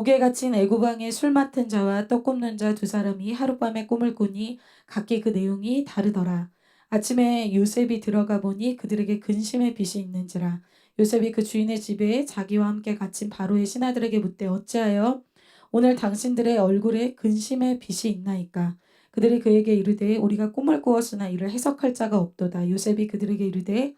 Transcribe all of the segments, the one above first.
옥에 갇힌 애구방의 술 맡은 자와 떡 굽는 자 두 사람이 하룻밤에 꿈을 꾸니 각기 그 내용이 다르더라. 아침에 요셉이 들어가 보니 그들에게 근심의 빛이 있는지라. 요셉이 그 주인의 집에 자기와 함께 갇힌 바로의 신하들에게 묻되 어찌하여 오늘 당신들의 얼굴에 근심의 빛이 있나이까. 그들이 그에게 이르되 우리가 꿈을 꾸었으나 이를 해석할 자가 없도다. 요셉이 그들에게 이르되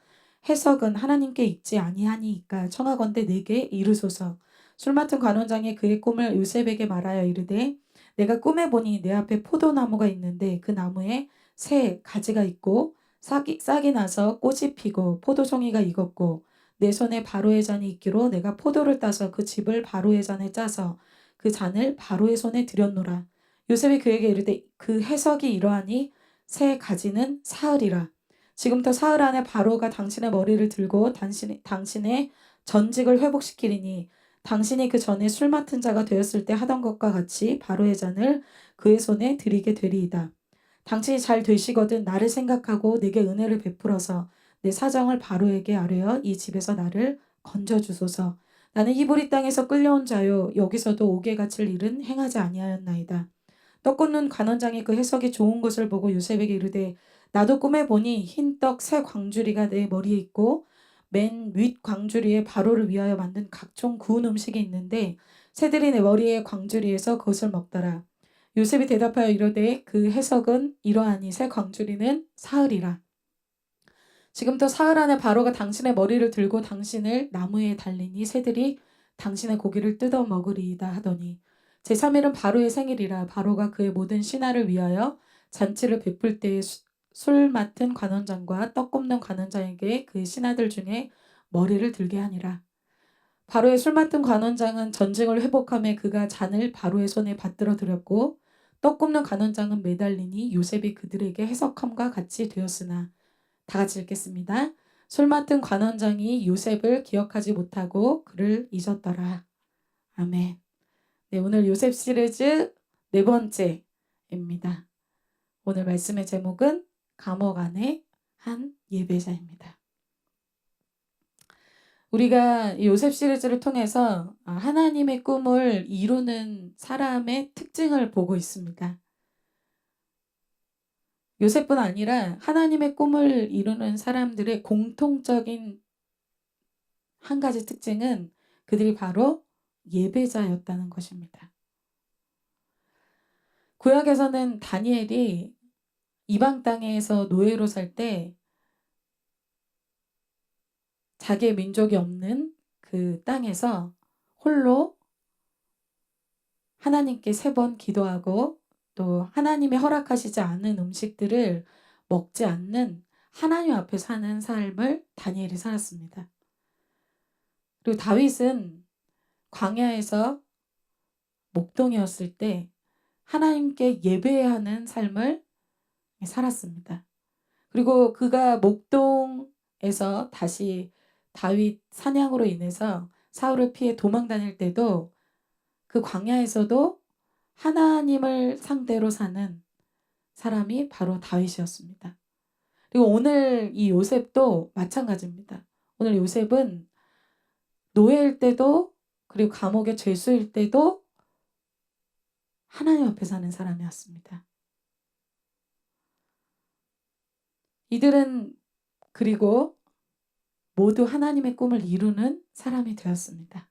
해석은 하나님께 있지 아니하니이까 청하건대 내게 이르소서. 술 맡은 관원장이 그의 꿈을 요셉에게 말하여 이르되 내가 꿈에 보니 내 앞에 포도나무가 있는데 그 나무에 새 가지가 있고 싹이 나서 꽃이 피고 포도송이가 익었고 내 손에 바로의 잔이 있기로 내가 포도를 따서 그 즙을 바로의 잔에 짜서 그 잔을 바로의 손에 들였노라. 요셉이 그에게 이르되 그 해석이 이러하니 새 가지는 사흘이라. 지금부터 사흘 안에 바로가 당신의 머리를 들고 당신의 전직을 회복시키리니 당신이 그 전에 술 맡은 자가 되었을 때 하던 것과 같이 바로의 잔을 그의 손에 드리게 되리이다. 당신이 잘 되시거든 나를 생각하고 내게 은혜를 베풀어서 내 사정을 바로에게 아뢰어 이 집에서 나를 건져주소서. 나는 히브리 땅에서 끌려온 자요 여기서도 옥에 갇힐 일은 행하지 아니하였나이다. 떡 굽는 관원장이 그 해석이 좋은 것을 보고 요셉에게 이르되 나도 꿈에 보니 흰 떡 새 광주리가 내 머리에 있고 맨 윗 광주리에 바로를 위하여 만든 각종 구운 음식이 있는데 새들이 내 머리에 광주리에서 그것을 먹더라. 요셉이 대답하여 이르되 그 해석은 이러하니 새 광주리는 사흘이라. 지금부터 사흘 안에 바로가 당신의 머리를 들고 당신을 나무에 달리니 새들이 당신의 고기를 뜯어 먹으리이다 하더니 제3일은 바로의 생일이라. 바로가 그의 모든 신하를 위하여 잔치를 베풀 때에 술 맡은 관원장과 떡 굽는 관원장에게 그의 신하들 중에 머리를 들게 하니라. 바로의 술 맡은 관원장은 전직을 회복하며 그가 잔을 바로의 손에 받들어 드렸고 떡 굽는 관원장은 매달리니 요셉이 그들에게 해석함과 같이 되었으나. 다 같이 읽겠습니다. 술 맡은 관원장이 요셉을 기억하지 못하고 그를 잊었더라. 아멘. 네, 오늘 요셉 시리즈 네 번째입니다. 오늘 말씀의 제목은 감옥 안에 한 예배자입니다. 우리가 요셉 시리즈를 통해서 하나님의 꿈을 이루는 사람의 특징을 보고 있습니다. 요셉뿐 아니라 하나님의 꿈을 이루는 사람들의 공통적인 한 가지 특징은 그들이 바로 예배자였다는 것입니다. 구약에서는 다니엘이 이방 땅에서 노예로 살 때 자기의 민족이 없는 그 땅에서 홀로 하나님께 3번 기도하고 또 하나님이 허락하시지 않은 음식들을 먹지 않는 하나님 앞에 사는 삶을 다니엘이 살았습니다. 그리고 다윗은 광야에서 목동이었을 때 하나님께 예배하는 삶을 살았습니다. 그리고 그가 목동에서 다시 다윗 사냥으로 인해서 사울을 피해 도망 다닐 때도 그 광야에서도 하나님을 상대로 사는 사람이 바로 다윗이었습니다. 그리고 오늘 이 요셉도 마찬가지입니다. 오늘 요셉은 노예일 때도 그리고 감옥의 죄수일 때도 하나님 앞에 사는 사람이었습니다. 이들은 그리고 모두 하나님의 꿈을 이루는 사람이 되었습니다.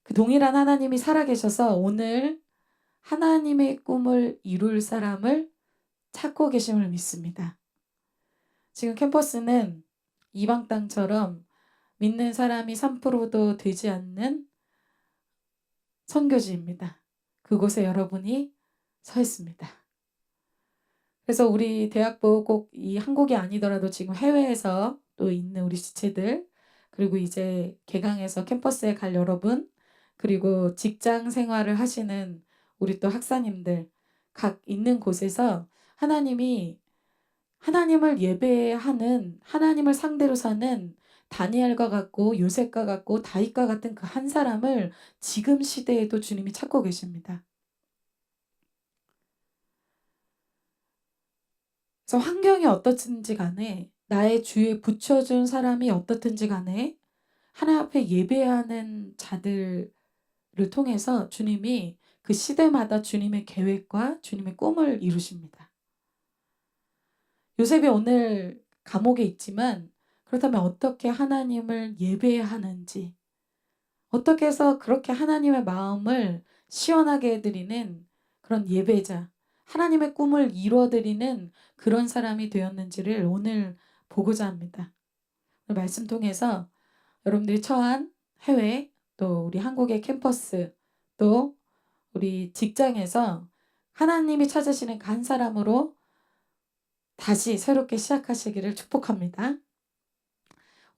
그 동일한 하나님이 살아계셔서 오늘 하나님의 꿈을 이룰 사람을 찾고 계심을 믿습니다. 지금 캠퍼스는 이방 땅처럼 믿는 사람이 3%도 되지 않는 선교지입니다. 그곳에 여러분이 서 있습니다. 그래서 우리 대학부 꼭 이 한국이 아니더라도 지금 해외에서 또 있는 우리 지체들, 그리고 이제 개강해서 캠퍼스에 갈 여러분, 그리고 직장 생활을 하시는 우리 또 학사님들, 각 있는 곳에서 하나님이 하나님을 예배하는, 하나님을 상대로 사는 다니엘과 같고 요셉과 같고 다윗과 같은 그 한 사람을 지금 시대에도 주님이 찾고 계십니다. 그래서 환경이 어떻든지 간에 나의 주위에 붙여준 사람이 어떻든지 간에 하나님 앞에 예배하는 자들을 통해서 주님이 그 시대마다 주님의 계획과 주님의 꿈을 이루십니다. 요셉이 오늘 감옥에 있지만 그렇다면 어떻게 하나님을 예배하는지, 어떻게 해서 그렇게 하나님의 마음을 시원하게 해드리는 그런 예배자, 하나님의 꿈을 이루어드리는 그런 사람이 되었는지를 오늘 보고자 합니다. 오늘 말씀 통해서 여러분들이 처한 해외, 또 우리 한국의 캠퍼스, 또 우리 직장에서 하나님이 찾으시는 그 한 사람으로 다시 새롭게 시작하시기를 축복합니다.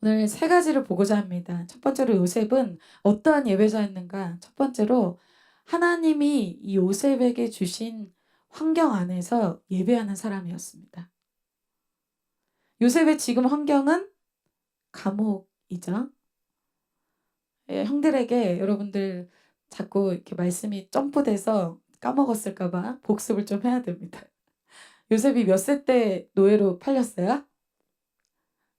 오늘 세 가지를 보고자 합니다. 첫 번째로 요셉은 어떠한 예배자였는가? 첫 번째로 하나님이 이 요셉에게 주신 환경 안에서 예배하는 사람이었습니다. 요셉의 지금 환경은 감옥이죠. 예, 형들에게 여러분들 자꾸 이렇게 말씀이 점프돼서 까먹었을까봐 복습을 좀 해야 됩니다. 요셉이 몇 세 때 노예로 팔렸어요?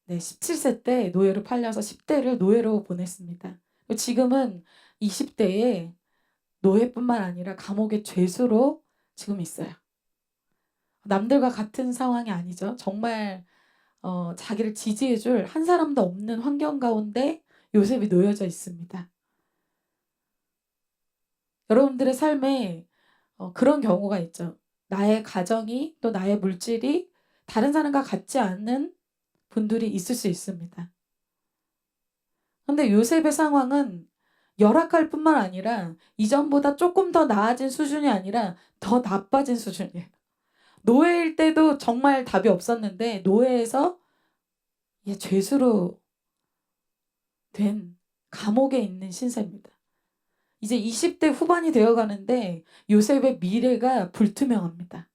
네, 17세 때 노예로 팔려서 10대를 노예로 보냈습니다. 지금은 20대에 노예뿐만 아니라 감옥의 죄수로 지금 있어요. 남들과 같은 상황이 아니죠. 정말 자기를 지지해줄 한 사람도 없는 환경 가운데 요셉이 놓여져 있습니다. 여러분들의 삶에 그런 경우가 있죠. 나의 가정이 또 나의 물질이 다른 사람과 같지 않은 분들이 있을 수 있습니다. 근데 요셉의 상황은 열악할 뿐만 아니라 이전보다 조금 더 나아진 수준이 아니라 더 나빠진 수준이에요. 노예일 때도 정말 답이 없었는데 노예에서 죄수로 된 감옥에 있는 신세입니다. 이제 20대 후반이 되어 가는데 요셉의 미래가 불투명합니다.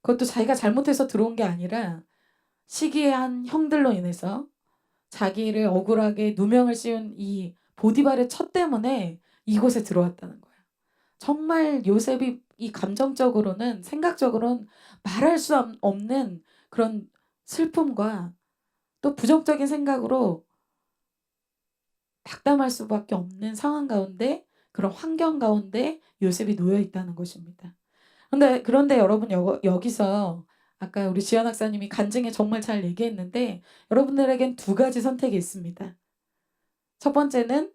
그것도 자기가 잘못해서 들어온 게 아니라 시기한 형들로 인해서 자기를 억울하게 누명을 씌운 이 보디발의 첫 때문에 이곳에 들어왔다는 거예요. 정말 요셉이 이 감정적으로는 생각적으로는 말할 수 없는 그런 슬픔과 또 부정적인 생각으로 낙담할 수밖에 없는 상황 가운데 그런 환경 가운데 요셉이 놓여 있다는 것입니다. 그런데 여러분 여기서 아까 우리 지연 학사님이 간증에 정말 잘 얘기했는데 여러분들에겐 두 가지 선택이 있습니다. 첫 번째는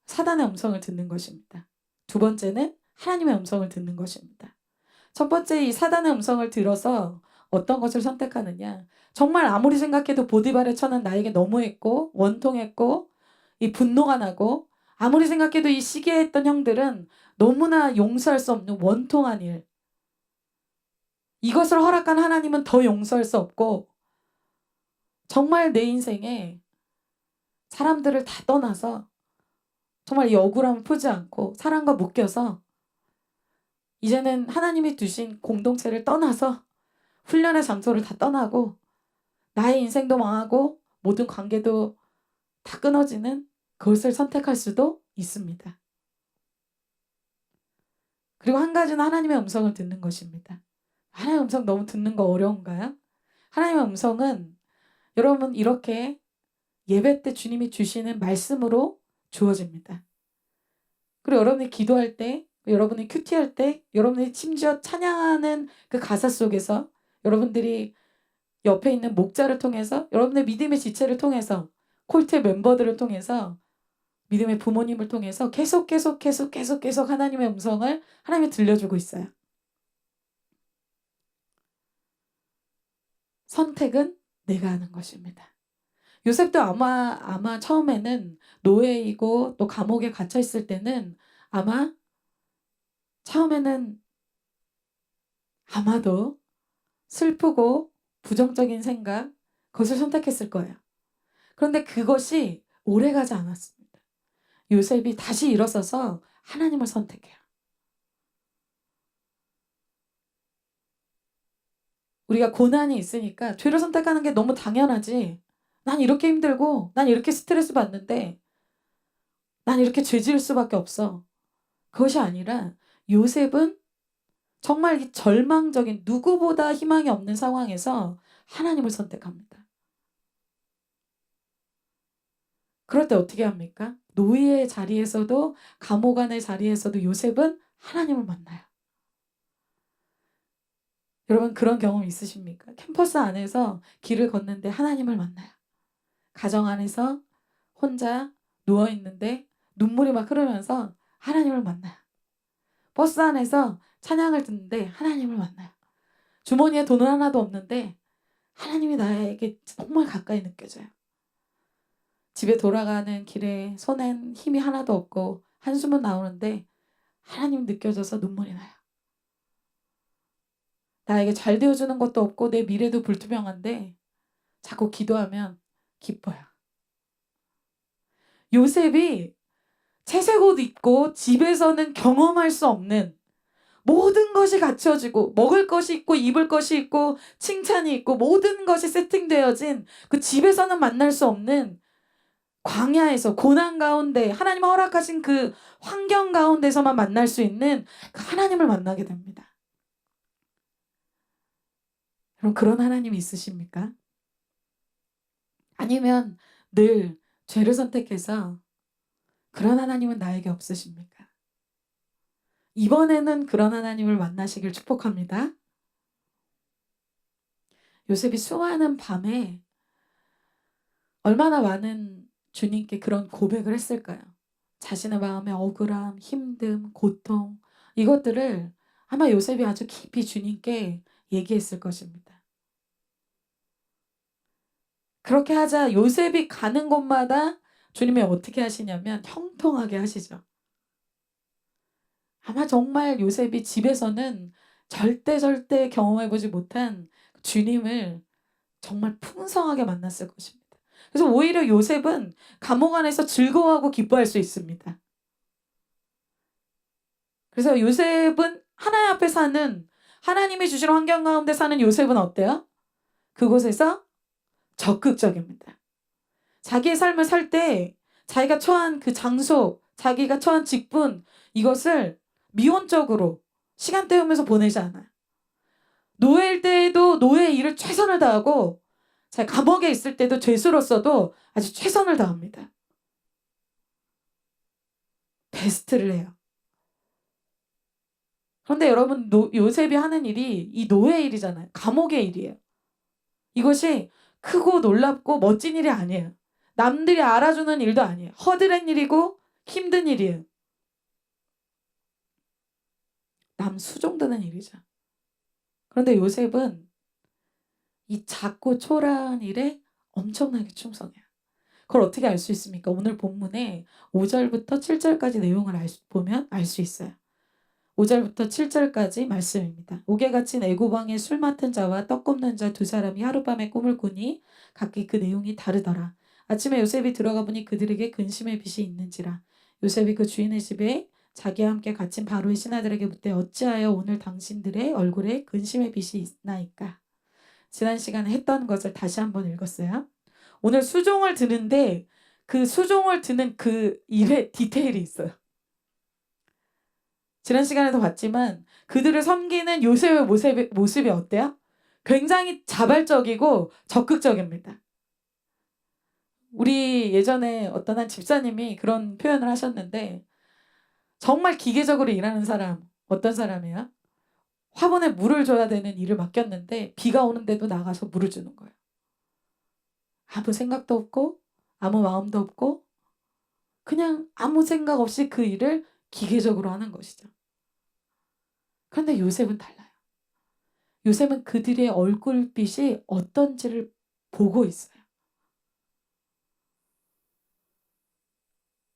사단의 음성을 듣는 것입니다. 두 번째는 하나님의 음성을 듣는 것입니다. 첫 번째 이 사단의 음성을 들어서 어떤 것을 선택하느냐. 정말 아무리 생각해도 보디발의 처는 나에게 너무했고 원통했고 이 분노가 나고 아무리 생각해도 이 시기했던 형들은 너무나 용서할 수 없는 원통한 일. 이것을 허락한 하나님은 더 용서할 수 없고 정말 내 인생에 사람들을 다 떠나서 정말 이 억울함을 풀지 않고 사랑과 묶여서 이제는 하나님이 두신 공동체를 떠나서 훈련의 장소를 다 떠나고 나의 인생도 망하고 모든 관계도 다 끊어지는 그것을 선택할 수도 있습니다. 그리고 한 가지는 하나님의 음성을 듣는 것입니다. 하나님의 음성 너무 듣는 거 어려운가요? 하나님의 음성은 여러분 이렇게 예배 때 주님이 주시는 말씀으로 주어집니다. 그리고 여러분이 기도할 때, 여러분이 큐티할 때, 여러분이 심지어 찬양하는 그 가사 속에서 여러분들이 옆에 있는 목자를 통해서 여러분의 믿음의 지체를 통해서 콜트의 멤버들을 통해서 믿음의 부모님을 통해서 계속 하나님의 음성을 하나님이 들려주고 있어요. 선택은 내가 하는 것입니다. 요셉도 아마 처음에는 노예이고 또 감옥에 갇혀 있을 때는 아마 처음에는 아마도 슬프고 부정적인 생각 그것을 선택했을 거예요. 그런데 그것이 오래가지 않았습니다. 요셉이 다시 일어서서 하나님을 선택해요. 우리가 고난이 있으니까 죄를 선택하는 게 너무 당연하지. 난 이렇게 힘들고 난 이렇게 스트레스 받는데 난 이렇게 죄 지을 수밖에 없어. 그것이 아니라 요셉은 정말 이 절망적인 누구보다 희망이 없는 상황에서 하나님을 선택합니다. 그럴 때 어떻게 합니까? 노예의 자리에서도 감옥 안의 자리에서도 요셉은 하나님을 만나요. 여러분 그런 경험 있으십니까? 캠퍼스 안에서 길을 걷는데 하나님을 만나요. 가정 안에서 혼자 누워 있는데 눈물이 막 흐르면서 하나님을 만나요. 버스 안에서 찬양을 듣는데 하나님을 만나요. 주머니에 돈은 하나도 없는데 하나님이 나에게 정말 가까이 느껴져요. 집에 돌아가는 길에 손엔 힘이 하나도 없고 한숨은 나오는데 하나님 느껴져서 눈물이 나요. 나에게 잘 되어주는 것도 없고 내 미래도 불투명한데 자꾸 기도하면 기뻐요. 요셉이 채색 옷 입고 집에서는 경험할 수 없는 모든 것이 갖춰지고 먹을 것이 있고 입을 것이 있고 칭찬이 있고 모든 것이 세팅되어진 그 집에서는 만날 수 없는 광야에서 고난 가운데 하나님 허락하신 그 환경 가운데서만 만날 수 있는 그 하나님을 만나게 됩니다. 여러분 그런 하나님이 있으십니까? 아니면 늘 죄를 선택해서 그런 하나님은 나에게 없으십니까? 이번에는 그런 하나님을 만나시길 축복합니다. 요셉이 수많은 밤에 얼마나 많은 주님께 그런 고백을 했을까요? 자신의 마음의 억울함, 힘듦, 고통 이것들을 아마 요셉이 아주 깊이 주님께 얘기했을 것입니다. 그렇게 하자 요셉이 가는 곳마다 주님이 어떻게 하시냐면 형통하게 하시죠. 아마 정말 요셉이 집에서는 절대 경험해보지 못한 주님을 정말 풍성하게 만났을 것입니다. 그래서 오히려 요셉은 감옥 안에서 즐거워하고 기뻐할 수 있습니다. 그래서 요셉은 하나님 앞에 사는 하나님이 주신 환경 가운데 사는 요셉은 어때요? 그곳에서 적극적입니다. 자기의 삶을 살 때 자기가 처한 그 장소, 자기가 처한 직분 이것을 미온적으로 시간 때우면서 보내지 않아요. 노예일 때에도 노예의 일을 최선을 다하고 감옥에 있을 때도 죄수로서도 아주 최선을 다합니다. 베스트를 해요. 그런데 여러분 요셉이 하는 일이 이 노예 일이잖아요. 감옥의 일이에요. 이것이 크고 놀랍고 멋진 일이 아니에요. 남들이 알아주는 일도 아니에요. 허드렛 일이고 힘든 일이에요. 남 수종드는 일이죠. 그런데 요셉은 이 작고 초라한 일에 엄청나게 충성해요. 그걸 어떻게 알 수 있습니까? 오늘 본문에 5절부터 7절까지 내용을 보면 알 수 있어요. 5절부터 7절까지 말씀입니다. 옥에 갇힌 애고방에 술 맡은 자와 떡 굽는 자 두 사람이 하룻밤에 꿈을 꾸니 각기 그 내용이 다르더라. 아침에 요셉이 들어가 보니 그들에게 근심의 빛이 있는지라. 요셉이 그 주인의 집에 자기와 함께 갇힌 바로의 신하들에게 묻되 어찌하여 오늘 당신들의 얼굴에 근심의 빛이 있나이까. 지난 시간에 했던 것을 다시 한번 읽었어요. 오늘 수종을 드는데 그 수종을 드는 그 일에 디테일이 있어요. 지난 시간에도 봤지만 그들을 섬기는 요셉의 모습이 어때요? 굉장히 자발적이고 적극적입니다. 우리 예전에 어떤 한 집사님이 그런 표현을 하셨는데 정말 기계적으로 일하는 사람 어떤 사람이에요? 화분에 물을 줘야 되는 일을 맡겼는데 비가 오는데도 나가서 물을 주는 거예요. 아무 생각도 없고 아무 마음도 없고 그냥 아무 생각 없이 그 일을 기계적으로 하는 것이죠. 그런데 요셉은 달라요. 요셉은 그들의 얼굴빛이 어떤지를 보고 있어요.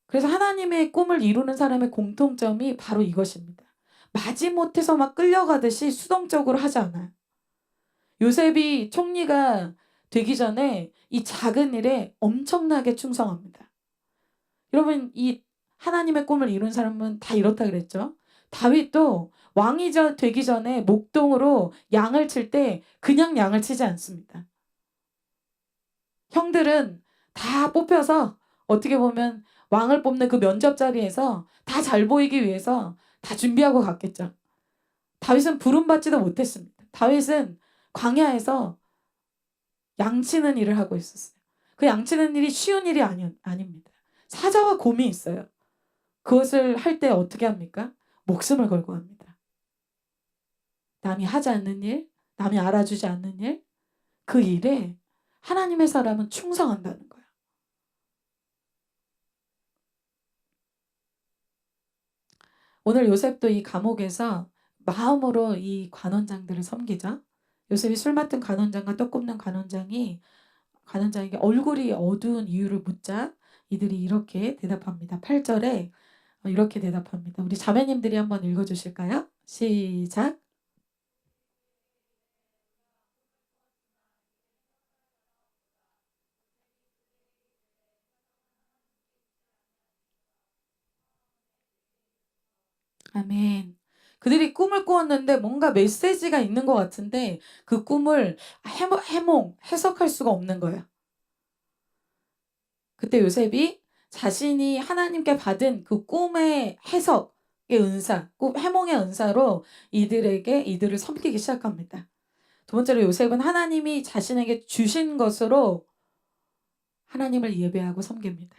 그래서 하나님의 꿈을 이루는 사람의 공통점이 바로 이것입니다. 마지못해서 막 끌려가듯이 수동적으로 하지 않아요. 요셉이 총리가 되기 전에 이 작은 일에 엄청나게 충성합니다. 여러분 이 하나님의 꿈을 이룬 사람은 다 이렇다 그랬죠. 다윗도 왕이 되기 전에 목동으로 양을 칠 때 그냥 양을 치지 않습니다. 형들은 다 뽑혀서 어떻게 보면 왕을 뽑는 그 면접 자리에서 다 잘 보이기 위해서 다 준비하고 갔겠죠. 다윗은 부름받지도 못했습니다. 다윗은 광야에서 양치는 일을 하고 있었어요. 그 양치는 일이 쉬운 일이 아닙니다. 사자와 곰이 있어요. 그것을 할 때 어떻게 합니까? 목숨을 걸고 합니다. 남이 하지 않는 일, 남이 알아주지 않는 일, 그 일에 하나님의 사람은 충성한다는 거예요. 오늘 요셉도 이 감옥에서 마음으로 이 관원장들을 섬기죠. 요셉이 술 맡은 관원장과 떡 굽는 관원장에게 얼굴이 어두운 이유를 묻자 이들이 이렇게 대답합니다. 8절에 이렇게 대답합니다. 우리 자매님들이 한번 읽어주실까요? 시작. 아멘. 그들이 꿈을 꾸었는데 뭔가 메시지가 있는 것 같은데 그 꿈을 해석할 수가 없는 거예요. 그때 요셉이 자신이 하나님께 받은 그 꿈의 해석의 은사, 해몽의 은사로 이들을 섬기기 시작합니다. 두 번째로 요셉은 하나님이 자신에게 주신 것으로 하나님을 예배하고 섬깁니다.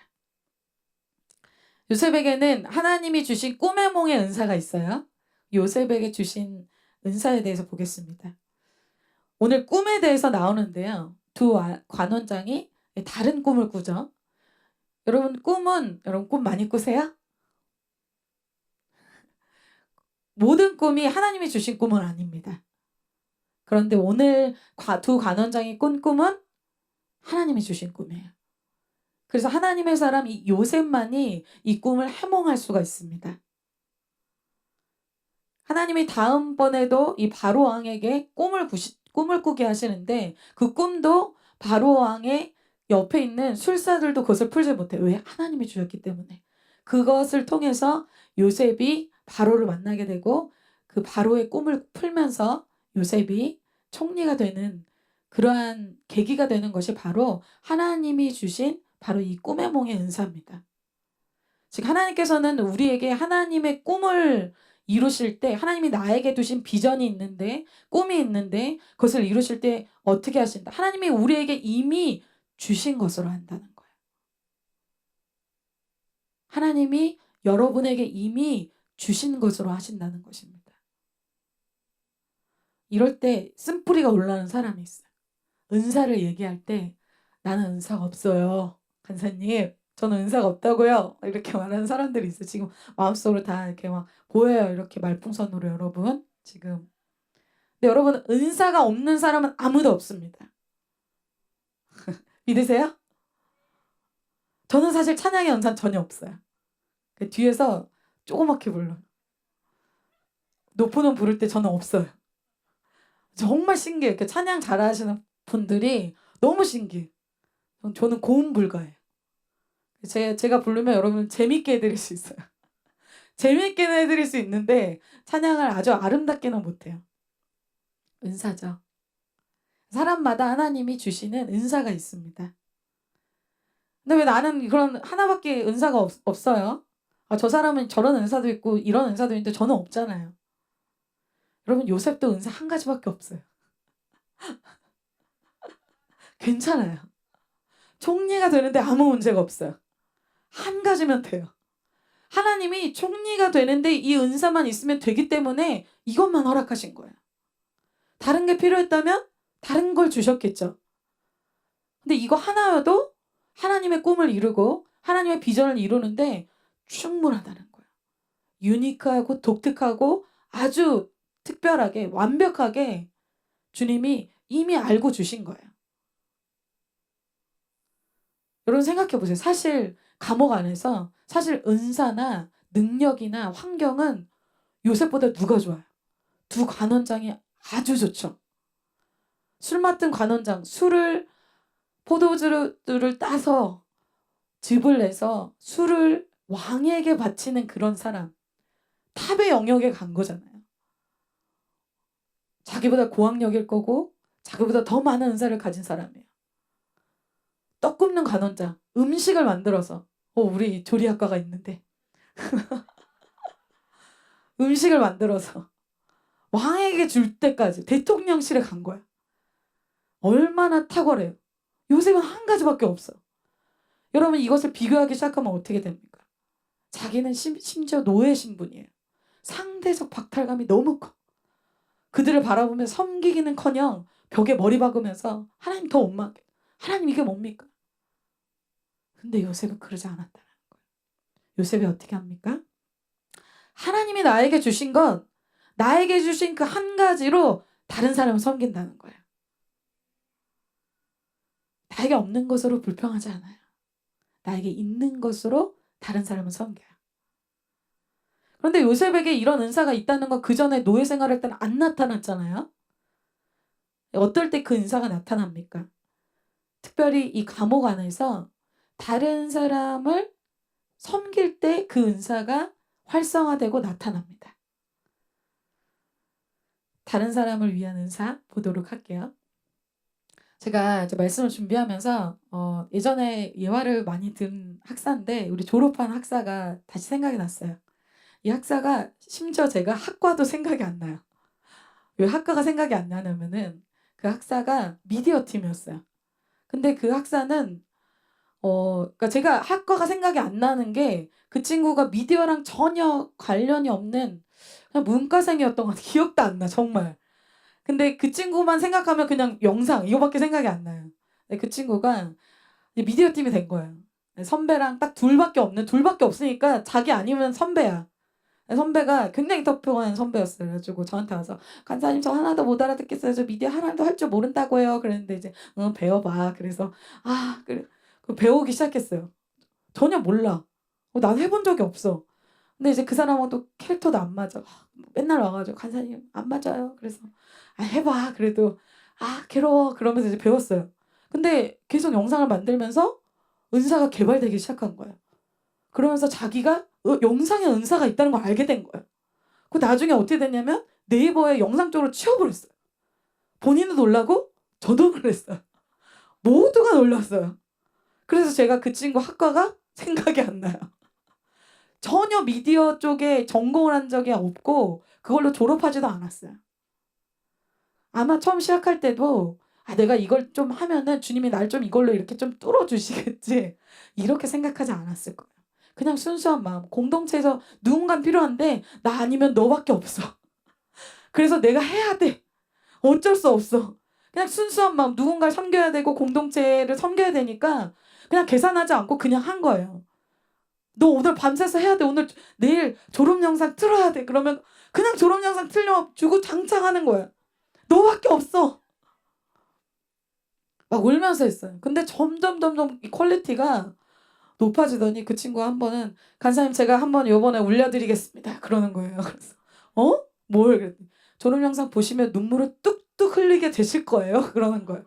요셉에게는 하나님이 주신 꿈의 몽의 은사가 있어요. 요셉에게 주신 은사에 대해서 보겠습니다. 오늘 꿈에 대해서 나오는데요. 두 관원장이 다른 꿈을 꾸죠. 여러분 꿈 많이 꾸세요? 모든 꿈이 하나님이 주신 꿈은 아닙니다. 그런데 오늘 두 관원장이 꾼 꿈은 하나님이 주신 꿈이에요. 그래서 하나님의 사람 이 요셉만이 이 꿈을 해몽할 수가 있습니다. 하나님이 다음번에도 이 바로 왕에게 꿈을 꾸게 하시는데 그 꿈도 바로 왕의 옆에 있는 술사들도 그것을 풀지 못해요. 왜? 하나님이 주셨기 때문에. 그것을 통해서 요셉이 바로를 만나게 되고 그 바로의 꿈을 풀면서 요셉이 총리가 되는 그러한 계기가 되는 것이 바로 하나님이 주신 바로 이 꿈의 몽의 은사입니다. 즉 하나님께서는 우리에게 하나님의 꿈을 이루실 때 하나님이 나에게 두신 비전이 있는데 꿈이 있는데 그것을 이루실 때 어떻게 하신다? 하나님이 우리에게 이미 주신 것으로 한다는 거예요. 하나님이 여러분에게 이미 주신 것으로 하신다는 것입니다. 이럴 때 쓴뿌리가 올라오는 사람이 있어요. 은사를 얘기할 때 나는 은사가 없어요. 간사님 저는 은사가 없다고요. 이렇게 말하는 사람들이 있어요. 지금 마음속으로 다 이렇게 막 보여요. 이렇게 말풍선으로 여러분 지금. 근데 여러분 은사가 없는 사람은 아무도 없습니다. 믿으세요? 저는 사실 찬양의 은사는 전혀 없어요. 그 뒤에서 조그맣게 불러요. 높은 음 부를 때 저는 없어요. 정말 신기해요. 그 찬양 잘하시는 분들이 너무 신기해요. 저는 고음 불가예요. 제가 부르면 여러분 재밌게 해드릴 수 있어요. 재밌게는 해드릴 수 있는데 찬양을 아주 아름답게는 못해요. 은사죠. 사람마다 하나님이 주시는 은사가 있습니다. 근데 왜 나는 그런 하나밖에 은사가 없어요? 저 사람은 저런 은사도 있고 이런 은사도 있는데 저는 없잖아요. 여러분 요셉도 은사 한 가지밖에 없어요. 괜찮아요. 총리가 되는데 아무 문제가 없어요. 한 가지면 돼요. 하나님이 총리가 되는데 이 은사만 있으면 되기 때문에 이것만 허락하신 거예요. 다른 게 필요했다면 다른 걸 주셨겠죠. 근데 이거 하나여도 하나님의 꿈을 이루고 하나님의 비전을 이루는데 충분하다는 거예요. 유니크하고 독특하고 아주 특별하게 완벽하게 주님이 이미 알고 주신 거예요. 여러분 생각해 보세요. 사실 감옥 안에서 사실 은사나 능력이나 환경은 요셉보다 누가 좋아요? 두 관원장이 아주 좋죠. 술 맡은 관원장, 포도주를 따서 즙을 내서 술을 왕에게 바치는 그런 사람. 탑의 영역에 간 거잖아요. 자기보다 고학력일 거고 자기보다 더 많은 은사를 가진 사람이에요. 떡 굽는 관원장, 음식을 만들어서 우리 조리학과가 있는데 음식을 만들어서 왕에게 줄 때까지 대통령실에 간 거야. 얼마나 탁월해요. 요셉은 한 가지밖에 없어. 여러분 이것을 비교하기 시작하면 어떻게 됩니까? 자기는 심지어 노예 신분이에요. 상대적 박탈감이 너무 커. 그들을 바라보며 섬기기는커녕 벽에 머리 박으면서 하나님 더 원망해. 하나님 이게 뭡니까? 근데 요셉은 그러지 않았다는 거예요. 요셉이 어떻게 합니까? 하나님이 나에게 주신 건 나에게 주신 그 한 가지로 다른 사람을 섬긴다는 거예요. 나에게 없는 것으로 불평하지 않아요. 나에게 있는 것으로 다른 사람을 섬겨요. 그런데 요셉에게 이런 은사가 있다는 건 그 전에 노예 생활할 때는 안 나타났잖아요. 어떨 때 그 은사가 나타납니까? 특별히 이 감옥 안에서 다른 사람을 섬길 때 그 은사가 활성화되고 나타납니다. 다른 사람을 위한 은사 보도록 할게요. 제가 이제 말씀을 준비하면서 예전에 예화를 많이 든 학사인데 우리 졸업한 학사가 다시 생각이 났어요. 이 학사가 심지어 제가 학과도 생각이 안 나요. 왜 학과가 생각이 안 나냐면은 그 학사가 미디어 팀이었어요. 근데 그 학사는 그러니까 제가 학과가 생각이 안 나는 게 그 친구가 미디어랑 전혀 관련이 없는 그냥 문과생이었던 것 같아요. 기억도 안 나, 정말. 근데 그 친구만 생각하면 그냥 영상 이거밖에 생각이 안 나요. 근데 그 친구가 이제 미디어 팀이 된 거예요. 선배랑 딱 둘밖에 없으니까 자기 아니면 선배야. 선배가 굉장히 터프한 선배였어요. 그래가지고 저한테 와서 간사님 저 하나도 못 알아듣겠어요. 저 미디어 하나도 할 줄 모른다고요. 그랬는데 이제 응 배워봐. 그래서 그래 배우기 시작했어요. 전혀 몰라. 난 해본 적이 없어. 근데 이제 그 사람하고 또 캐릭터도 안 맞아. 맨날 와가지고 간사님 안 맞아요. 그래서 해봐. 그래도 괴로워. 그러면서 이제 배웠어요. 근데 계속 영상을 만들면서 은사가 개발되기 시작한 거예요. 그러면서 자기가 영상에 은사가 있다는 걸 알게 된 거예요. 그 나중에 어떻게 됐냐면 네이버에 영상 쪽으로 치워버렸어요. 본인도 놀라고 저도 그랬어요. 모두가 놀랐어요. 그래서 제가 그 친구 학과가 생각이 안 나요. 전혀 미디어 쪽에 전공을 한 적이 없고 그걸로 졸업하지도 않았어요. 아마 처음 시작할 때도 내가 이걸 좀 하면은 주님이 날 좀 이걸로 이렇게 좀 뚫어주시겠지 이렇게 생각하지 않았을 거예요. 그냥 순수한 마음. 공동체에서 누군가는 필요한데 나 아니면 너밖에 없어. 그래서 내가 해야 돼. 어쩔 수 없어. 그냥 순수한 마음. 누군가를 섬겨야 되고 공동체를 섬겨야 되니까 그냥 계산하지 않고 그냥 한 거예요. 너 오늘 밤새서 해야 돼. 내일 졸업 영상 틀어야 돼. 그러면 그냥 졸업 영상 틀려주고 장창하는 거야. 너밖에 없어. 막 울면서 했어요. 근데 점점 이 퀄리티가 높아지더니 그 친구가 한 번은 간사님 제가 한번 요번에 울려드리겠습니다. 그러는 거예요. 그래서 뭘? 그랬더니 졸업 영상 보시면 눈물을 뚝뚝 흘리게 되실 거예요. 그러는 거예요.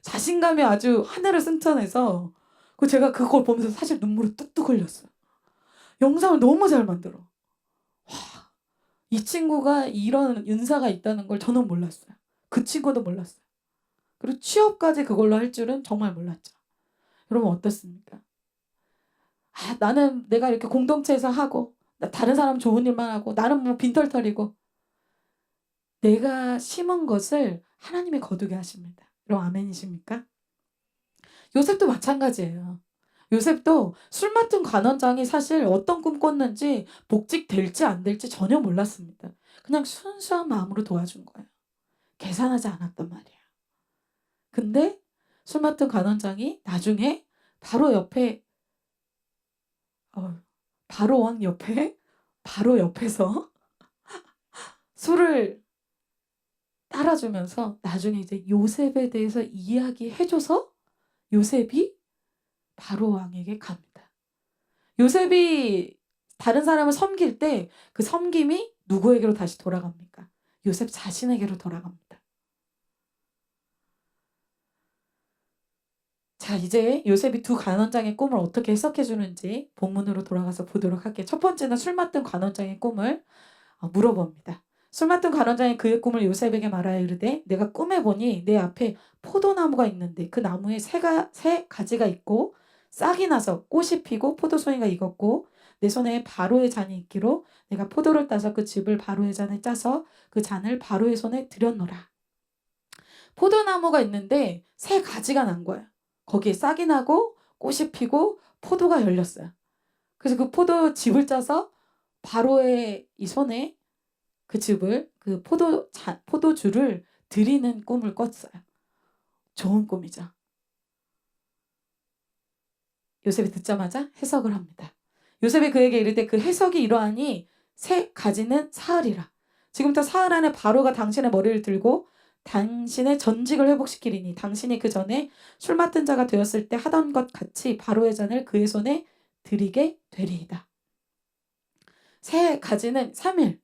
자신감이 아주 하늘을 승천해서 제가 그걸 보면서 사실 눈물을 뚝뚝 흘렸어요. 영상을 너무 잘 만들어. 이 친구가 이런 은사가 있다는 걸 저는 몰랐어요. 그 친구도 몰랐어요. 그리고 취업까지 그걸로 할 줄은 정말 몰랐죠. 여러분 어떻습니까? 나는 내가 이렇게 공동체에서 하고 다른 사람 좋은 일만 하고 나는 뭐 빈털털이고 내가 심은 것을 하나님이 거두게 하십니다. 여러분 아멘이십니까? 요셉도 마찬가지예요. 요셉도 술 맡은 관원장이 사실 어떤 꿈 꿨는지 복직 될지 안 될지 전혀 몰랐습니다. 그냥 순수한 마음으로 도와준 거예요. 계산하지 않았단 말이에요. 근데 술 맡은 관원장이 나중에 바로 옆에 바로 왕 옆에 바로 옆에서 술을 따라주면서 나중에 이제 요셉에 대해서 이야기해줘서 요셉이 바로 왕에게 갑니다. 요셉이 다른 사람을 섬길 때 그 섬김이 누구에게로 다시 돌아갑니까? 요셉 자신에게로 돌아갑니다. 자, 이제 요셉이 두 관원장의 꿈을 어떻게 해석해 주는지 본문으로 돌아가서 보도록 할게요. 첫 번째는 술 맡은 관원장의 꿈을 물어봅니다. 술 맡은 관원장이 그의 꿈을 요셉에게 말하여 이르되 내가 꿈에 보니 내 앞에 포도나무가 있는데 그 나무에 세 가지가 있고 싹이 나서 꽃이 피고 포도송이가 익었고 내 손에 바로의 잔이 있기로 내가 포도를 따서 그 즙을 바로의 잔에 짜서 그 잔을 바로의 손에 들였노라. 포도나무가 있는데 세 가지가 난 거야. 거기에 싹이 나고 꽃이 피고 포도가 열렸어요. 그래서 그 포도즙을 짜서 바로의 이 손에 그 즙을 그 포도주를 드리는 꿈을 꿨어요. 좋은 꿈이죠. 요셉이 듣자마자 해석을 합니다. 요셉이 그에게 이르되 그 해석이 이러하니 새 가지는 사흘이라. 지금부터 사흘 안에 바로가 당신의 머리를 들고 당신의 전직을 회복시키리니 당신이 그 전에 술 맡은 자가 되었을 때 하던 것 같이 바로의 잔을 그의 손에 드리게 되리이다. 새 가지는 3일.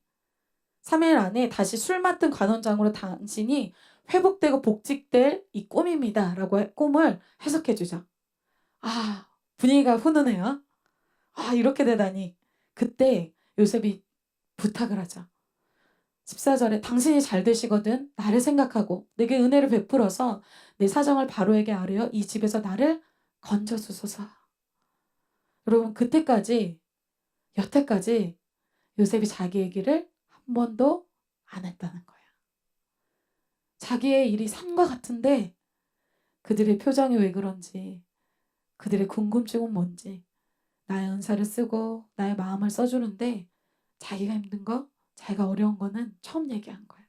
3일 안에 다시 술 맡은 관원장으로 당신이 회복되고 복직될 이 꿈입니다. 라고 꿈을 해석해 주죠. 아, 분위기가 훈훈해요. 아, 이렇게 되다니. 그때 요셉이 부탁을 하죠. 14절에 당신이 잘 되시거든 나를 생각하고 내게 은혜를 베풀어서 내 사정을 바로에게 아뢰어 이 집에서 나를 건져주소서. 여러분 그때까지 여태까지 요셉이 자기 얘기를 한 번도 안 했다는 거예요. 자기의 일이 산과 같은데 그들의 표정이 왜 그런지 그들의 궁금증은 뭔지 나의 은사를 쓰고 나의 마음을 써주는데 자기가 힘든 거 자기가 어려운 거는 처음 얘기한 거예요.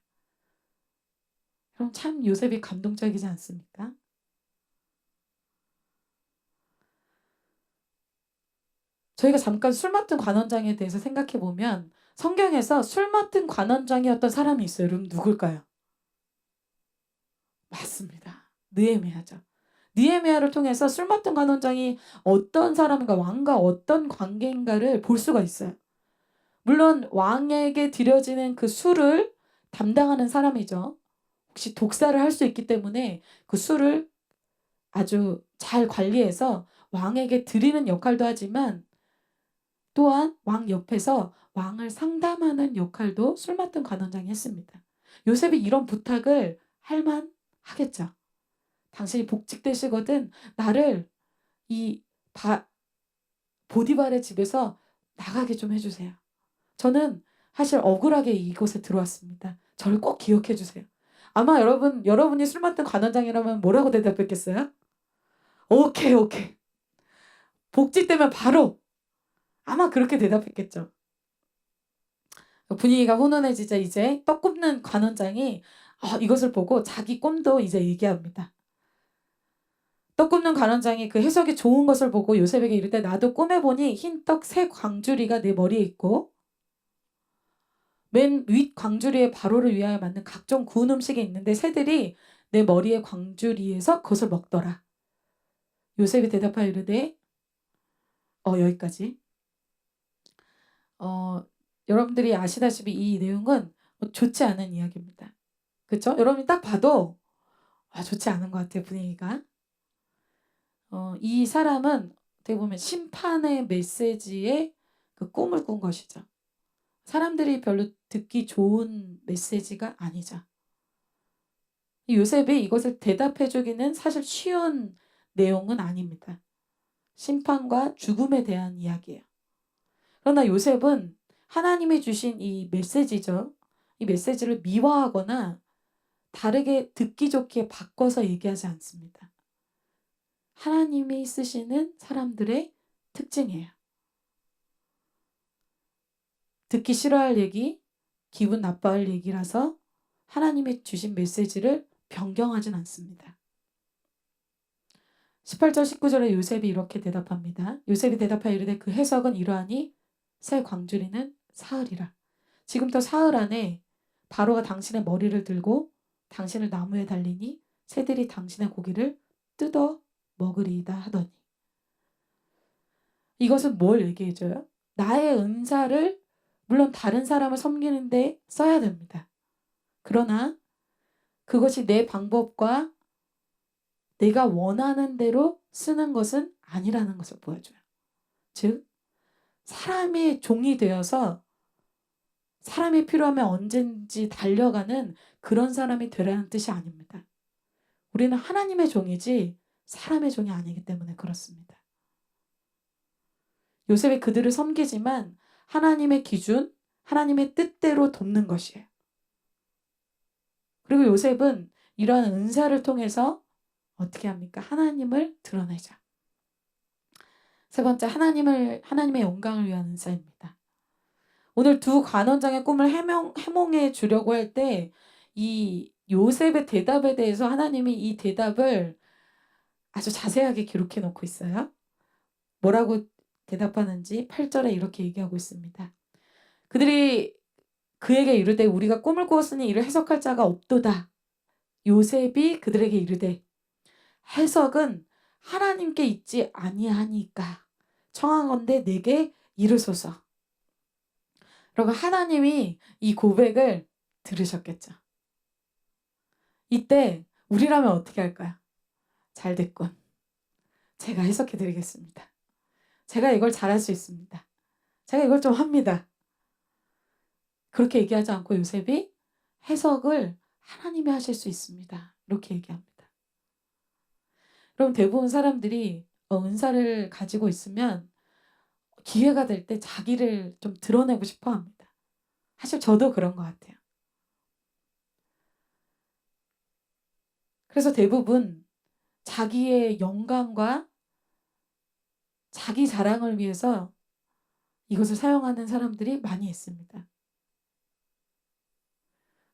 그럼 참 요셉이 감동적이지 않습니까? 저희가 잠깐 술 맡은 관원장에 대해서 생각해 보면 성경에서 술 맡은 관원장이었던 사람이 있어요. 여러분 누굴까요? 맞습니다. 느헤미야죠. 느헤미야를 통해서 술 맡은 관원장이 어떤 사람인가 왕과 어떤 관계인가를 볼 수가 있어요. 물론 왕에게 드려지는 그 술을 담당하는 사람이죠. 혹시 독사를 할 수 있기 때문에 그 술을 아주 잘 관리해서 왕에게 드리는 역할도 하지만 또한 왕 옆에서 왕을 상담하는 역할도 술 맡은 관원장이 했습니다. 요셉이 이런 부탁을 할 만하겠죠. 당신이 복직되시거든 나를 이 보디발의 집에서 나가게 좀 해주세요. 저는 사실 억울하게 이곳에 들어왔습니다. 저를 꼭 기억해 주세요. 아마 여러분이 술 맡은 관원장이라면 뭐라고 대답했겠어요? 오케이, 오케이. 복직되면 바로 아마 그렇게 대답했겠죠. 분위기가 훈훈해지자 이제 떡 굽는 관원장이 이것을 보고 자기 꿈도 이제 얘기합니다. 떡 굽는 관원장이 그 해석이 좋은 것을 보고 요셉에게 이르되 나도 꿈에 보니 흰 떡 세 광주리가 내 머리에 있고 맨 윗 광주리에 바로를 위하여 만든 각종 구운 음식이 있는데 새들이 내 머리의 광주리에서 그것을 먹더라. 요셉이 대답하여 이르되 여기까지. 여러분들이 아시다시피 이 내용은 좋지 않은 이야기입니다. 그렇죠? 여러분이 딱 봐도 좋지 않은 것 같아요. 분위기가. 이 사람은 어떻게 보면 심판의 메시지에 그 꿈을 꾼 것이죠. 사람들이 별로 듣기 좋은 메시지가 아니죠. 요셉이 이것을 대답해 주기는 사실 쉬운 내용은 아닙니다. 심판과 죽음에 대한 이야기예요. 그러나 요셉은 하나님이 주신 이 메시지죠. 이 메시지를 미화하거나 다르게 듣기 좋게 바꿔서 얘기하지 않습니다. 하나님이 쓰시는 사람들의 특징이에요. 듣기 싫어할 얘기, 기분 나빠할 얘기라서 하나님이 주신 메시지를 변경하진 않습니다. 18절 19절에 요셉이 이렇게 대답합니다. 요셉이 대답하여 이르되 그 해석은 이러하니 새 광주리는 사흘이라. 지금부터 사흘 안에 바로가 당신의 머리를 들고 당신을 나무에 달리니 새들이 당신의 고기를 뜯어 먹으리이다 하더니. 이것은 뭘 얘기해줘요? 나의 은사를 물론 다른 사람을 섬기는데 써야 됩니다. 그러나 그것이 내 방법과 내가 원하는 대로 쓰는 것은 아니라는 것을 보여줘요. 즉 사람의 종이 되어서 사람이 필요하면 언제든지 달려가는 그런 사람이 되라는 뜻이 아닙니다. 우리는 하나님의 종이지 사람의 종이 아니기 때문에 그렇습니다. 요셉이 그들을 섬기지만 하나님의 기준, 하나님의 뜻대로 돕는 것이에요. 그리고 요셉은 이러한 은사를 통해서 어떻게 합니까? 하나님을 드러내죠. 세 번째, 하나님의 영광을 위한 은사입니다. 오늘 두 관원장의 꿈을 해몽해 주려고 할 때 이 요셉의 대답에 대해서 하나님이 이 대답을 아주 자세하게 기록해 놓고 있어요. 뭐라고 대답하는지 8절에 이렇게 얘기하고 있습니다. 그들이 그에게 이르되 우리가 꿈을 꾸었으니 이를 해석할 자가 없도다. 요셉이 그들에게 이르되 해석은 하나님께 있지 아니하니까 청하건대 내게 이르소서. 여러분, 하나님이 이 고백을 들으셨겠죠. 이때 우리라면 어떻게 할까요? 잘 됐군. 제가 해석해 드리겠습니다. 제가 이걸 잘할 수 있습니다. 제가 이걸 좀 합니다. 그렇게 얘기하지 않고 요셉이 해석을 하나님이 하실 수 있습니다. 이렇게 얘기합니다. 그럼 대부분 사람들이 은사를 가지고 있으면 기회가 될 때 자기를 좀 드러내고 싶어 합니다. 사실 저도 그런 것 같아요. 그래서 대부분 자기의 영광과 자기 자랑을 위해서 이것을 사용하는 사람들이 많이 있습니다.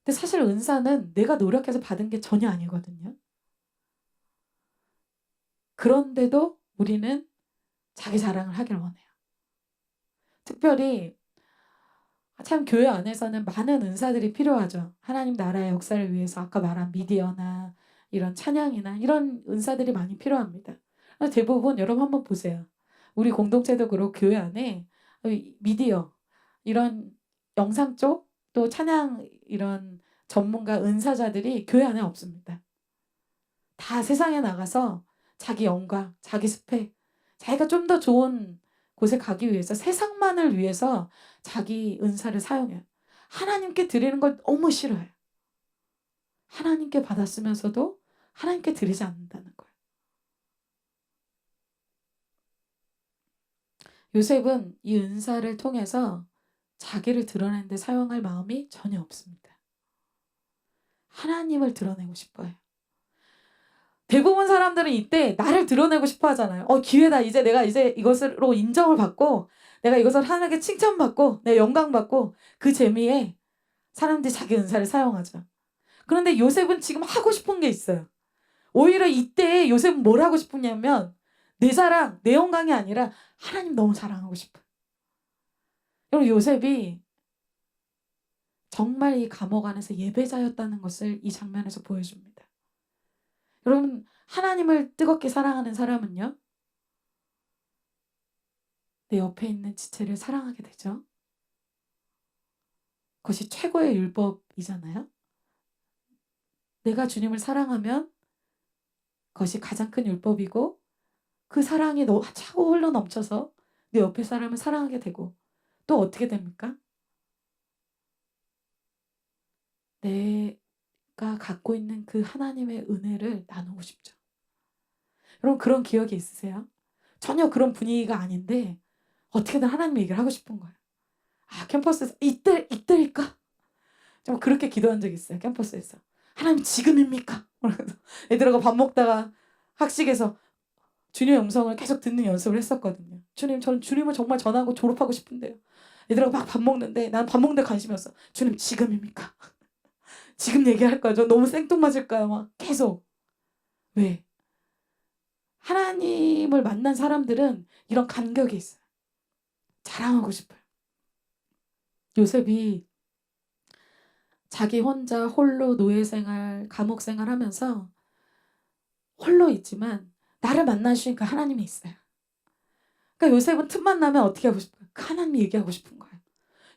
근데 사실 은사는 내가 노력해서 받은 게 전혀 아니거든요. 그런데도 우리는 자기 자랑을 하길 원해요. 특별히 참 교회 안에서는 많은 은사들이 필요하죠. 하나님 나라의 역사를 위해서 아까 말한 미디어나 이런 찬양이나 이런 은사들이 많이 필요합니다. 대부분 여러분 한번 보세요. 우리 공동체도 그렇고 교회 안에 미디어 이런 영상 쪽 또 찬양 이런 전문가 은사자들이 교회 안에 없습니다. 다 세상에 나가서 자기 영광, 자기 스펙, 자기가 좀 더 좋은 곳에 가기 위해서 세상만을 위해서 자기 은사를 사용해요. 하나님께 드리는 걸 너무 싫어해요. 하나님께 받았으면서도 하나님께 드리지 않는다는 거예요. 요셉은 이 은사를 통해서 자기를 드러내는 데 사용할 마음이 전혀 없습니다. 하나님을 드러내고 싶어요. 대부분 사람들은 이때 나를 드러내고 싶어 하잖아요. 기회다. 이제 내가 이제 이것으로 인정을 받고 내가 이것을 하나님께 칭찬받고 내 영광받고 그 재미에 사람들이 자기 은사를 사용하죠. 그런데 요셉은 지금 하고 싶은 게 있어요. 오히려 이때 요셉은 뭘 하고 싶으냐면 내 자랑, 내 영광이 아니라 하나님 너무 자랑하고 싶어요. 여러분, 요셉이 정말 이 감옥 안에서 예배자였다는 것을 이 장면에서 보여줍니다. 여러분, 하나님을 뜨겁게 사랑하는 사람은요, 내 옆에 있는 지체를 사랑하게 되죠. 그것이 최고의 율법이잖아요. 내가 주님을 사랑하면 그것이 가장 큰 율법이고 그 사랑이 차고 흘러 넘쳐서 내 옆에 사람을 사랑하게 되고 또 어떻게 됩니까? 내가 갖고 있는 그 하나님의 은혜를 나누고 싶죠. 여러분, 그런 기억이 있으세요? 전혀 그런 분위기가 아닌데 어떻게든 하나님 얘기를 하고 싶은 거예요. 캠퍼스에서 이때일까? 좀 그렇게 기도한 적이 있어요. 캠퍼스에서. 하나님 지금입니까? 애들하고 밥 먹다가 학식에서 주님의 음성을 계속 듣는 연습을 했었거든요. 주님, 전 주님을 정말 전하고 졸업하고 싶은데요. 애들하고 막 밥 먹는데 난 밥 먹는 데 관심이 없어. 주님 지금입니까? 지금 얘기할 거야. 저 너무 생뚱맞을까요? 막 계속. 왜? 하나님을 만난 사람들은 이런 간격이 있어요. 자랑하고 싶어요. 요셉이 자기 혼자 홀로 노예 생활, 감옥 생활 하면서 홀로 있지만 나를 만나주니까 하나님이 있어요. 그러니까 요셉은 틈만 나면 어떻게 하고 싶어요? 그 하나님 얘기하고 싶은 거예요.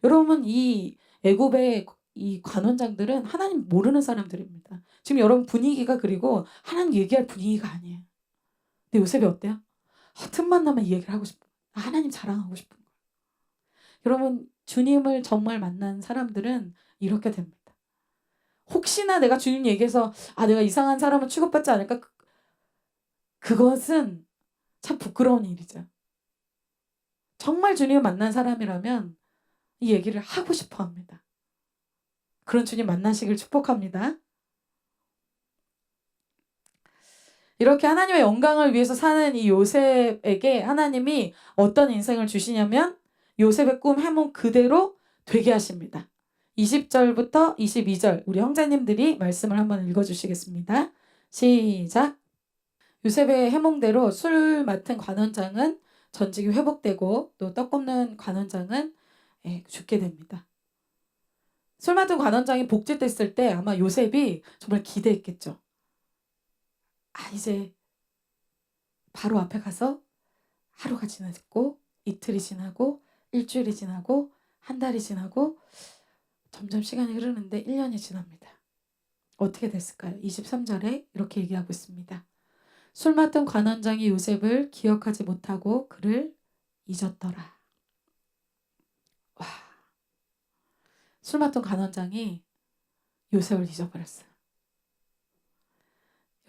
여러분, 이 애굽의 이 관원장들은 하나님 모르는 사람들입니다. 지금 여러분 분위기가 그리고 하나님 얘기할 분위기가 아니에요. 근데 요셉이 어때요? 틈만 나면 이 얘기를 하고 싶어요. 하나님 자랑하고 싶은 거예요. 여러분, 주님을 정말 만난 사람들은 이렇게 됩니다. 혹시나 내가 주님 얘기해서 내가 이상한 사람을 취급받지 않을까? 그것은 참 부끄러운 일이죠. 정말 주님을 만난 사람이라면 이 얘기를 하고 싶어 합니다. 그런 주님 만나시길 축복합니다. 이렇게 하나님의 영광을 위해서 사는 이 요셉에게 하나님이 어떤 인생을 주시냐면 요셉의 꿈 해몽 그대로 되게 하십니다. 20절부터 22절 우리 형제님들이 말씀을 한번 읽어주시겠습니다. 시작. 요셉의 해몽대로 술 맡은 관원장은 전직이 회복되고 또 떡 굽는 관원장은 죽게 됩니다. 술 맡은 관원장이 복직됐을 때 아마 요셉이 정말 기대했겠죠. 이제 바로 앞에 가서 하루가 지났고 이틀이 지나고 일주일이 지나고 한 달이 지나고 점점 시간이 흐르는데 1년이 지납니다. 어떻게 됐을까요? 23절에 이렇게 얘기하고 있습니다. 술 맡은 관원장이 요셉을 기억하지 못하고 그를 잊었더라. 와, 술 맡은 관원장이 요셉을 잊어버렸어요.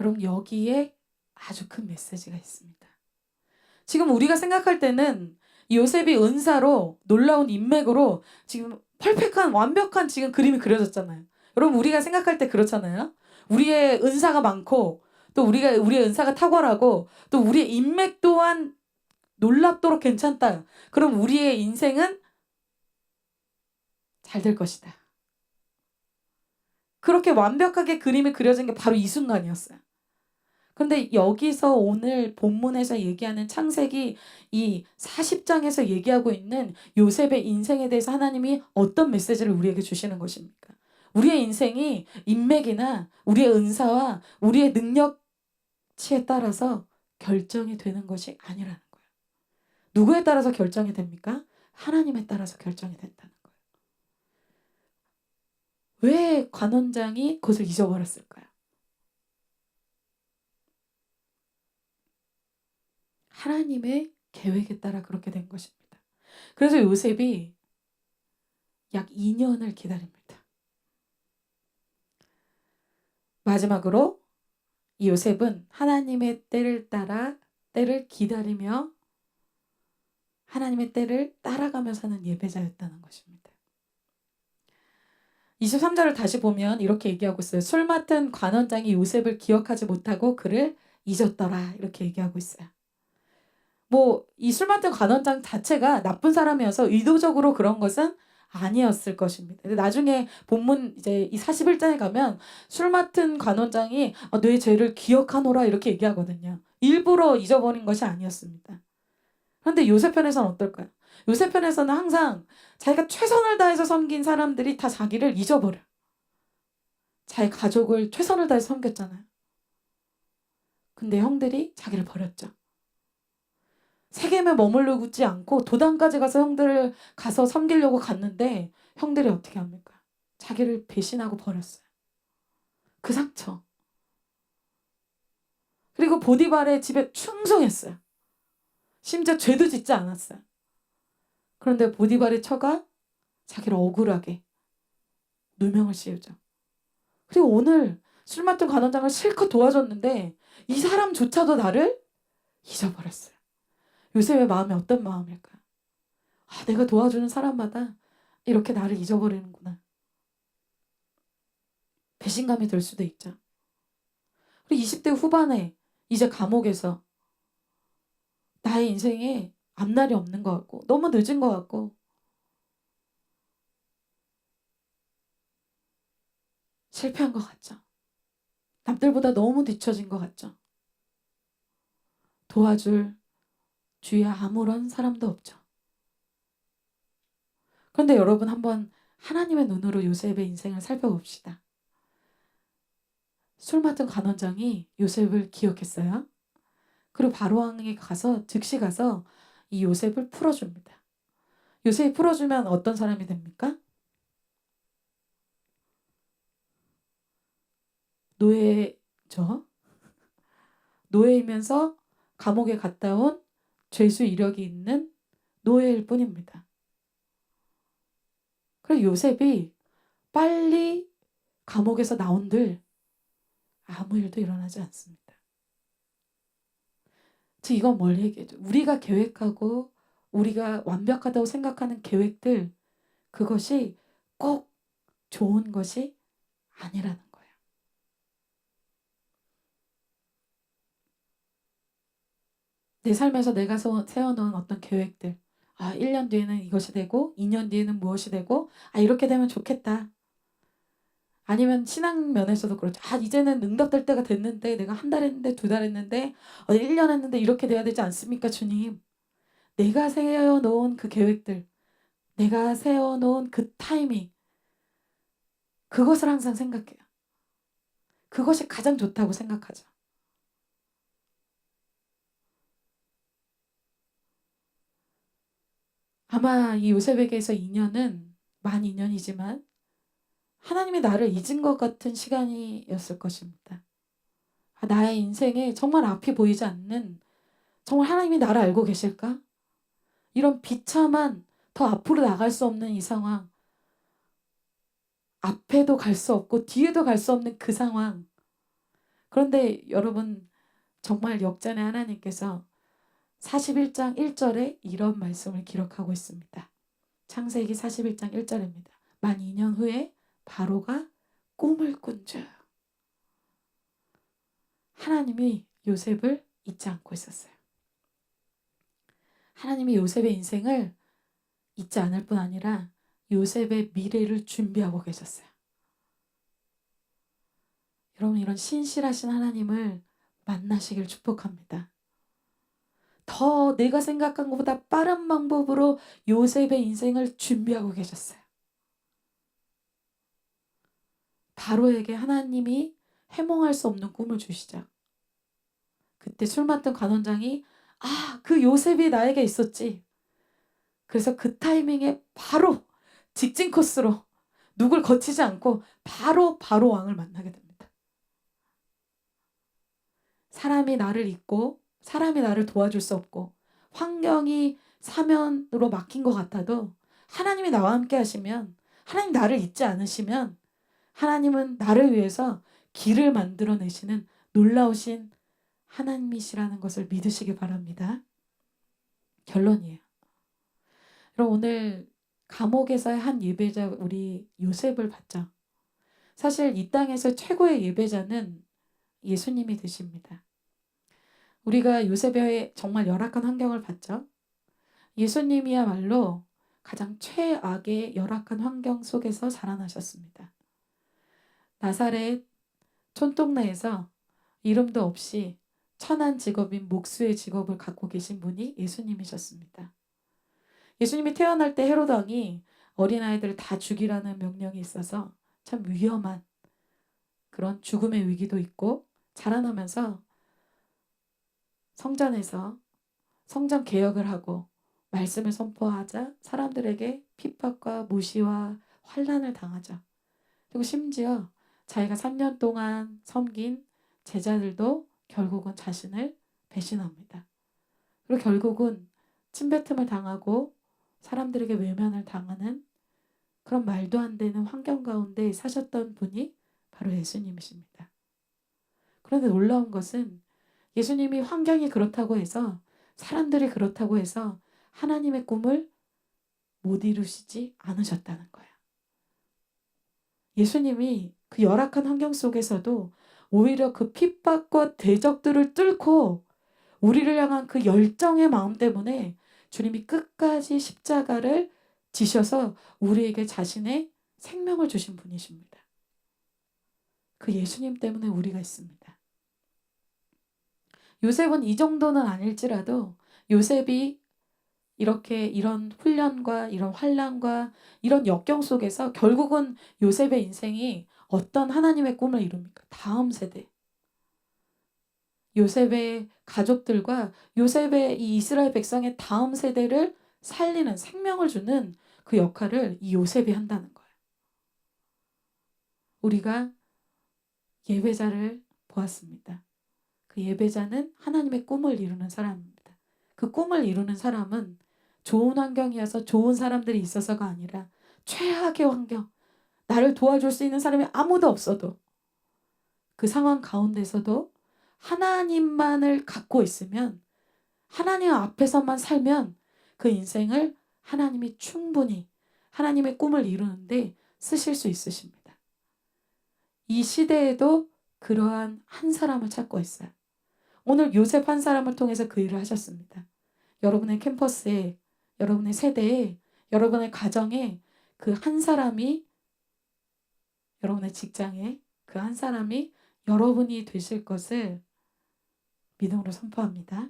여러분 여기에 아주 큰 메시지가 있습니다. 지금 우리가 생각할 때는 요셉이 은사로 놀라운 인맥으로 지금 퍼펙트한 완벽한 지금 그림이 그려졌잖아요. 여러분 우리가 생각할 때 그렇잖아요. 우리의 은사가 많고 또 우리의 은사가 탁월하고 또 우리의 인맥 또한 놀랍도록 괜찮다. 그럼 우리의 인생은 잘 될 것이다. 그렇게 완벽하게 그림이 그려진 게 바로 이 순간이었어요. 그런데 여기서 오늘 본문에서 얘기하는 창세기 이 40장에서 얘기하고 있는 요셉의 인생에 대해서 하나님이 어떤 메시지를 우리에게 주시는 것입니까? 우리의 인생이 인맥이나 우리의 은사와 우리의 능력치에 따라서 결정이 되는 것이 아니라는 거예요. 누구에 따라서 결정이 됩니까? 하나님에 따라서 결정이 된다는 거예요. 왜 관원장이 그것을 잊어버렸을까요? 하나님의 계획에 따라 그렇게 된 것입니다. 그래서 요셉이 약 2년을 기다립니다. 마지막으로 이 요셉은 하나님의 때를 따라 때를 기다리며 하나님의 때를 따라가며 사는 예배자였다는 것입니다. 23절을 다시 보면 이렇게 얘기하고 있어요. 술 맡은 관원장이 요셉을 기억하지 못하고 그를 잊었더라. 이렇게 얘기하고 있어요. 이 술 맡은 관원장 자체가 나쁜 사람이어서 의도적으로 그런 것은 아니었을 것입니다. 나중에 본문 이제 이 41장에 가면 술 맡은 관원장이 내 죄를 기억하노라 이렇게 얘기하거든요. 일부러 잊어버린 것이 아니었습니다. 그런데 요셉 편에서는 어떨까요? 요셉 편에서는 항상 자기가 최선을 다해서 섬긴 사람들이 다 자기를 잊어버려. 자기 가족을 최선을 다해서 섬겼잖아요. 근데 형들이 자기를 버렸죠. 세겜에 머물르지 않고 도단까지 가서 형들을 가서 섬기려고 갔는데 형들이 어떻게 합니까? 자기를 배신하고 버렸어요. 그 상처. 그리고 보디발의 집에 충성했어요. 심지어 죄도 짓지 않았어요. 그런데 보디발의 처가 자기를 억울하게 누명을 씌우죠. 그리고 오늘 술 맡은 관원장을 실컷 도와줬는데 이 사람조차도 나를 잊어버렸어요. 요셉의 마음이 어떤 마음일까요? 내가 도와주는 사람마다 이렇게 나를 잊어버리는구나. 배신감이 들 수도 있죠. 그리고 20대 후반에 이제 감옥에서 나의 인생에 앞날이 없는 것 같고 너무 늦은 것 같고 실패한 것 같죠. 남들보다 너무 뒤처진 것 같죠. 도와줄 주위에 아무런 사람도 없죠. 그런데 여러분 한번 하나님의 눈으로 요셉의 인생을 살펴봅시다. 술 맡은 관원장이 요셉을 기억했어요. 그리고 바로왕에게 가서 즉시 가서 이 요셉을 풀어줍니다. 요셉이 풀어주면 어떤 사람이 됩니까? 노예죠. 노예이면서 감옥에 갔다 온 죄수 이력이 있는 노예일 뿐입니다. 그래서 요셉이 빨리 감옥에서 나온들 아무 일도 일어나지 않습니다. 즉 이건 뭘 얘기해줘? 우리가 계획하고 우리가 완벽하다고 생각하는 계획들 그것이 꼭 좋은 것이 아니라는 거예요. 내 삶에서 내가 세워놓은 어떤 계획들, 1년 뒤에는 이것이 되고 2년 뒤에는 무엇이 되고 이렇게 되면 좋겠다. 아니면 신앙 면에서도 그렇죠. 이제는 응답될 때가 됐는데 내가 한 달 했는데 2달 했는데 1년 했는데 이렇게 돼야 되지 않습니까 주님. 내가 세워놓은 그 계획들, 내가 세워놓은 그 타이밍, 그것을 항상 생각해요. 그것이 가장 좋다고 생각하죠. 아마 이 요셉에게서 2년은 만 2년이지만 하나님이 나를 잊은 것 같은 시간이었을 것입니다. 나의 인생에 정말 앞이 보이지 않는, 정말 하나님이 나를 알고 계실까? 이런 비참한, 더 앞으로 나갈 수 없는 이 상황, 앞에도 갈 수 없고 뒤에도 갈 수 없는 그 상황. 그런데 여러분, 정말 역전의 하나님께서 41장 1절에 이런 말씀을 기록하고 있습니다. 창세기 41장 1절입니다. 만 2년 후에 바로가 꿈을 꾼 줄. 하나님이 요셉을 잊지 않고 있었어요. 하나님이 요셉의 인생을 잊지 않을 뿐 아니라 요셉의 미래를 준비하고 계셨어요. 여러분, 이런 신실하신 하나님을 만나시길 축복합니다. 더 내가 생각한 것보다 빠른 방법으로 요셉의 인생을 준비하고 계셨어요. 바로에게 하나님이 해몽할 수 없는 꿈을 주시죠. 그때 술 맡던 관원장이 그 요셉이 나에게 있었지. 그래서 그 타이밍에 바로 직진 코스로 누굴 거치지 않고 바로 왕을 만나게 됩니다. 사람이 나를 잊고 사람이 나를 도와줄 수 없고 환경이 사면으로 막힌 것 같아도 하나님이 나와 함께 하시면, 하나님 나를 잊지 않으시면 하나님은 나를 위해서 길을 만들어내시는 놀라우신 하나님이시라는 것을 믿으시기 바랍니다. 결론이에요. 그럼 오늘 감옥에서의 한 예배자 우리 요셉을 봤죠. 사실 이 땅에서 최고의 예배자는 예수님이 되십니다. 우리가 요셉의 정말 열악한 환경을 봤죠. 예수님이야말로 가장 최악의 열악한 환경 속에서 자라나셨습니다. 나사렛 촌동네에서 이름도 없이 천한 직업인 목수의 직업을 갖고 계신 분이 예수님이셨습니다. 예수님이 태어날 때 헤롯 왕이 어린아이들을 다 죽이라는 명령이 있어서 참 위험한 그런 죽음의 위기도 있고, 자라나면서 성전에서 성전 개혁을 하고 말씀을 선포하자 사람들에게 핍박과 무시와 환난을 당하죠. 그리고 심지어 자기가 3년 동안 섬긴 제자들도 결국은 자신을 배신합니다. 그리고 결국은 침뱉음을 당하고 사람들에게 외면을 당하는 그런 말도 안 되는 환경 가운데 사셨던 분이 바로 예수님이십니다. 그런데 놀라운 것은 예수님이 환경이 그렇다고 해서, 사람들이 그렇다고 해서 하나님의 꿈을 못 이루시지 않으셨다는 거예요. 예수님이 그 열악한 환경 속에서도 오히려 그 핍박과 대적들을 뚫고 우리를 향한 그 열정의 마음 때문에 주님이 끝까지 십자가를 지셔서 우리에게 자신의 생명을 주신 분이십니다. 그 예수님 때문에 우리가 있습니다. 요셉은 이 정도는 아닐지라도 요셉이 이렇게 이런 훈련과 이런 환난과 이런 역경 속에서 결국은 요셉의 인생이 어떤 하나님의 꿈을 이룹니까? 다음 세대. 요셉의 가족들과 요셉의 이 이스라엘 백성의 다음 세대를 살리는, 생명을 주는 그 역할을 이 요셉이 한다는 거예요. 우리가 예배자를 보았습니다. 그 예배자는 하나님의 꿈을 이루는 사람입니다. 그 꿈을 이루는 사람은 좋은 환경이어서 좋은 사람들이 있어서가 아니라 최악의 환경, 나를 도와줄 수 있는 사람이 아무도 없어도 그 상황 가운데서도 하나님만을 갖고 있으면, 하나님 앞에서만 살면 그 인생을 하나님이 충분히 하나님의 꿈을 이루는데 쓰실 수 있으십니다. 이 시대에도 그러한 한 사람을 찾고 있어요. 오늘 요셉 한 사람을 통해서 그 일을 하셨습니다. 여러분의 캠퍼스에, 여러분의 세대에, 여러분의 가정에 그 한 사람이, 여러분의 직장에 그 한 사람이 여러분이 되실 것을 믿음으로 선포합니다.